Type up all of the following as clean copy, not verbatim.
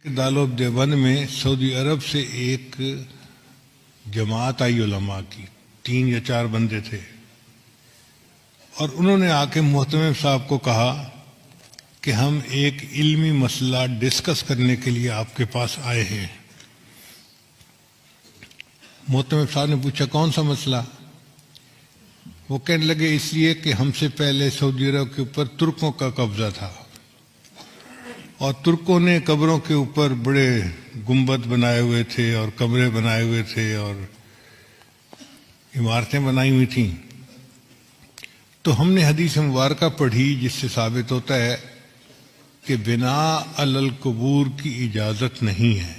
دارالعلوم دیوبند میں سعودی عرب سے ایک جماعت آئی علماء کی، 3 یا 4 بندے تھے، اور انہوں نے آ کے محتمم صاحب کو کہا کہ ہم ایک علمی مسئلہ ڈسکس کرنے کے لیے آپ کے پاس آئے ہیں۔ محتمم صاحب نے پوچھا کون سا مسئلہ؟ وہ کہنے لگے اس لیے کہ ہم سے پہلے سعودی عرب کے اوپر ترکوں کا قبضہ تھا، اور ترکوں نے قبروں کے اوپر بڑے گنبد بنائے ہوئے تھے اور کمرے بنائے ہوئے تھے اور عمارتیں بنائی ہوئی تھیں۔ تو ہم نے حدیث مبارکہ پڑھی جس سے ثابت ہوتا ہے کہ بناء علی القبور کی اجازت نہیں ہے،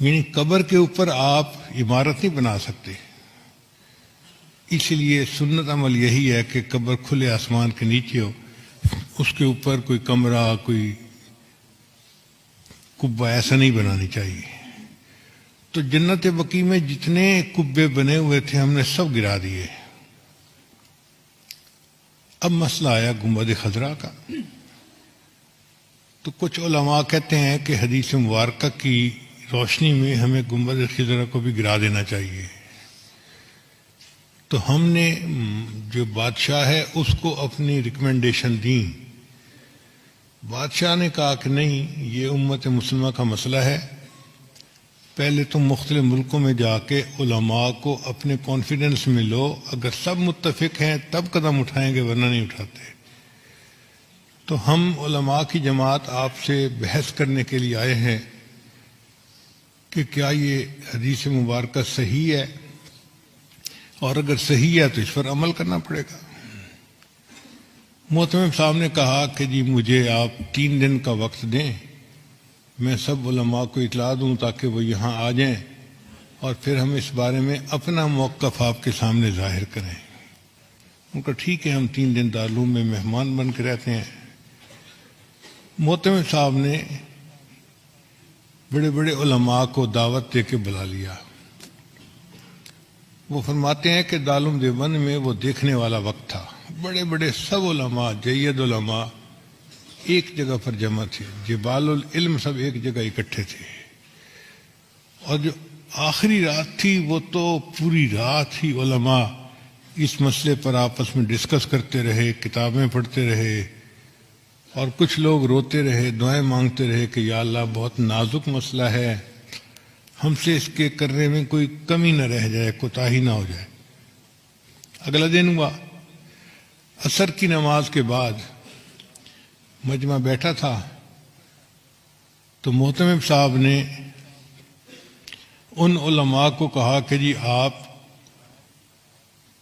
یعنی قبر کے اوپر آپ عمارت نہیں بنا سکتے۔ اس لیے سنت عمل یہی ہے کہ قبر کھلے آسمان کے نیچے ہو، اس کے اوپر کوئی کمرہ کوئی قبہ ایسا نہیں بنانی چاہیے۔ تو جنت بقیع میں جتنے قبے بنے ہوئے تھے ہم نے سب گرا دیے۔ اب مسئلہ آیا گنبد خضرا کا، تو کچھ علماء کہتے ہیں کہ حدیث مبارکہ کی روشنی میں ہمیں گنبد خضرا کو بھی گرا دینا چاہیے۔ تو ہم نے جو بادشاہ ہے اس کو اپنی ریکمنڈیشن دیں۔ بادشاہ نے کہا کہ نہیں، یہ امت مسلمہ کا مسئلہ ہے، پہلے تم مختلف ملکوں میں جا کے علماء کو اپنے کانفیڈنس میں لو، اگر سب متفق ہیں تب قدم اٹھائیں گے ورنہ نہیں اٹھاتے۔ تو ہم علماء کی جماعت آپ سے بحث کرنے کے لیے آئے ہیں کہ کیا یہ حدیث مبارکہ صحیح ہے، اور اگر صحیح ہے تو اس پر عمل کرنا پڑے گا۔ محتمم صاحب نے کہا کہ جی مجھے آپ 3 دن کا وقت دیں، میں سب علماء کو اطلاع دوں تاکہ وہ یہاں آ جائیں، اور پھر ہم اس بارے میں اپنا موقف آپ کے سامنے ظاہر کریں۔ ان کا ٹھیک ہے، ہم 3 دن دارالعلوم میں مہمان بن کے رہتے ہیں۔ محتمم صاحب نے بڑے بڑے علماء کو دعوت دے کے بلا لیا۔ وہ فرماتے ہیں کہ دارالعلوم دیوبند میں وہ دیکھنے والا وقت تھا، بڑے بڑے سب علماء، جید علماء ایک جگہ پر جمع تھے، جبال العلم سب ایک جگہ اکٹھے تھے، اور جو آخری رات تھی وہ تو پوری رات ہی علماء اس مسئلے پر آپس میں ڈسکس کرتے رہے، کتابیں پڑھتے رہے، اور کچھ لوگ روتے رہے، دعائیں مانگتے رہے کہ یا اللہ بہت نازک مسئلہ ہے، ہم سے اس کے کرنے میں کوئی کمی نہ رہ جائے، کوتاہی نہ ہو جائے۔ اگلا دن ہوا، عصر کی نماز کے بعد مجمع بیٹھا تھا، تو محتمم صاحب نے ان علماء کو کہا کہ جی آپ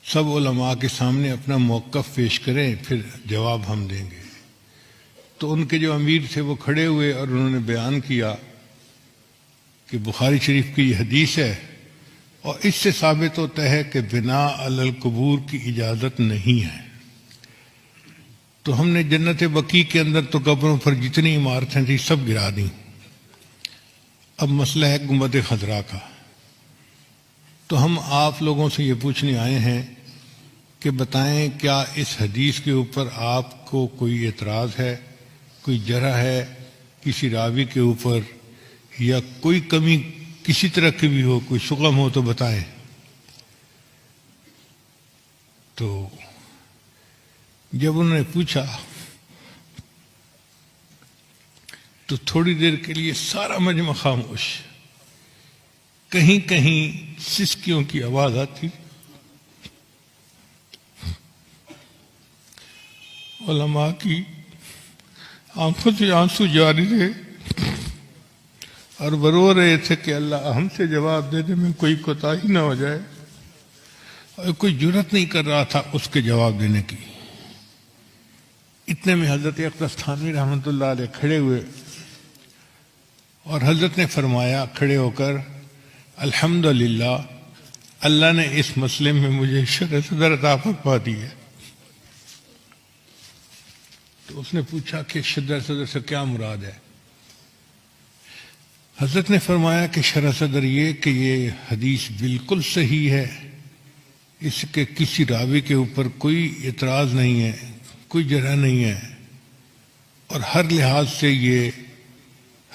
سب علماء کے سامنے اپنا موقف پیش کریں، پھر جواب ہم دیں گے۔ تو ان کے جو امیر تھے وہ کھڑے ہوئے اور انہوں نے بیان کیا کہ بخاری شریف کی یہ حدیث ہے، اور اس سے ثابت ہوتا ہے کہ بناء علی القبور کی اجازت نہیں ہے۔ تو ہم نے جنت بقیع کے اندر تو قبروں پر جتنی عمارتیں تھیں سب گرا دیں۔ اب مسئلہ ہے گنبد خضرا کا۔ تو ہم آپ لوگوں سے یہ پوچھنے آئے ہیں کہ بتائیں کیا اس حدیث کے اوپر آپ کو کوئی اعتراض ہے، کوئی جرح ہے کسی راوی کے اوپر، یا کوئی کمی کسی طرح کی بھی ہو، کوئی شغم ہو تو بتائیں۔ تو جب انہوں نے پوچھا تو تھوڑی دیر کے لیے سارا مجمع خاموش، کہیں کہیں سسکیوں کی آواز آتی، علماء کی آنکھوں سے آنسو جاری رہے، اور وہ رو رہے تھے کہ اللہ ہم سے جواب دینے میں کوئی کوتاہی نہ ہو جائے، اور کوئی جرات نہیں کر رہا تھا اس کے جواب دینے کی۔ اتنے میں حضرت اقدس تھانوی رحمۃ اللہ علیہ کھڑے ہوئے، اور حضرت نے فرمایا کھڑے ہو کر الحمدللہ اللہ نے اس مسئلے میں مجھے شرح صدر عطا فرما دی ہے۔ تو اس نے پوچھا کہ شرح صدر سے کیا مراد ہے؟ حضرت نے فرمایا کہ شرح صدر یہ کہ یہ حدیث بالکل صحیح ہے، اس کے کسی راوی کے اوپر کوئی اعتراض نہیں ہے، کوئی جرح نہیں ہے، اور ہر لحاظ سے یہ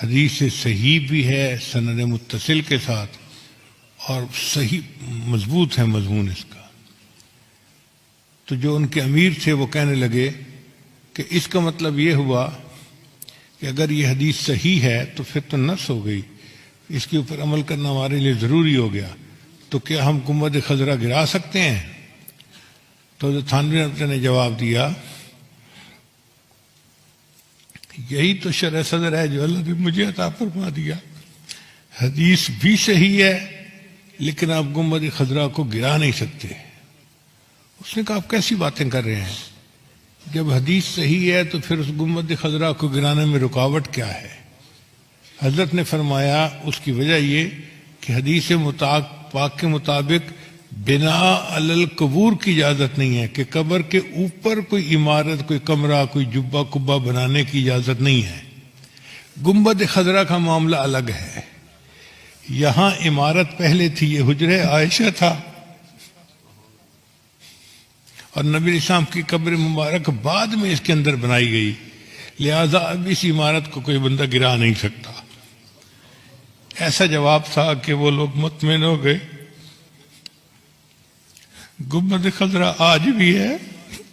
حدیث صحیح بھی ہے سند متصل کے ساتھ، اور صحیح مضبوط ہے مضمون اس کا۔ تو جو ان کے امیر تھے وہ کہنے لگے کہ اس کا مطلب یہ ہوا کہ اگر یہ حدیث صحیح ہے تو پھر تو نص ہو گئی، اس کے اوپر عمل کرنا ہمارے لیے ضروری ہو گیا، تو کیا ہم گنبد خضرا گرا سکتے ہیں؟ تو حضرت تھانوی رحمۃ اللہ نے جواب دیا، یہی تو شرح صدر ہے جو اللہ نے مجھے عطا فرما دیا، حدیث بھی صحیح ہے لیکن آپ گنبد خضرا کو گرا نہیں سکتے۔ اس نے کہا آپ کیسی باتیں کر رہے ہیں، جب حدیث صحیح ہے تو پھر اس گنبد خضرا کو گرانے میں رکاوٹ کیا ہے؟ حضرت نے فرمایا اس کی وجہ یہ کہ حدیث پاک کے مطابق بنا علی القبور کی اجازت نہیں ہے، کہ قبر کے اوپر کوئی عمارت، کوئی کمرہ، کوئی جبہ کبہ بنانے کی اجازت نہیں ہے۔ گنبد خضرا کا معاملہ الگ ہے، یہاں عمارت پہلے تھی، یہ حجرہ عائشہ تھا، اور نبی علیہ السلام کی قبر مبارک بعد میں اس کے اندر بنائی گئی، لہذا اب اس عمارت کو کوئی بندہ گرا نہیں سکتا۔ ایسا جواب تھا کہ وہ لوگ مطمئن ہو گئے۔ گنبد خضرا آج بھی ہے،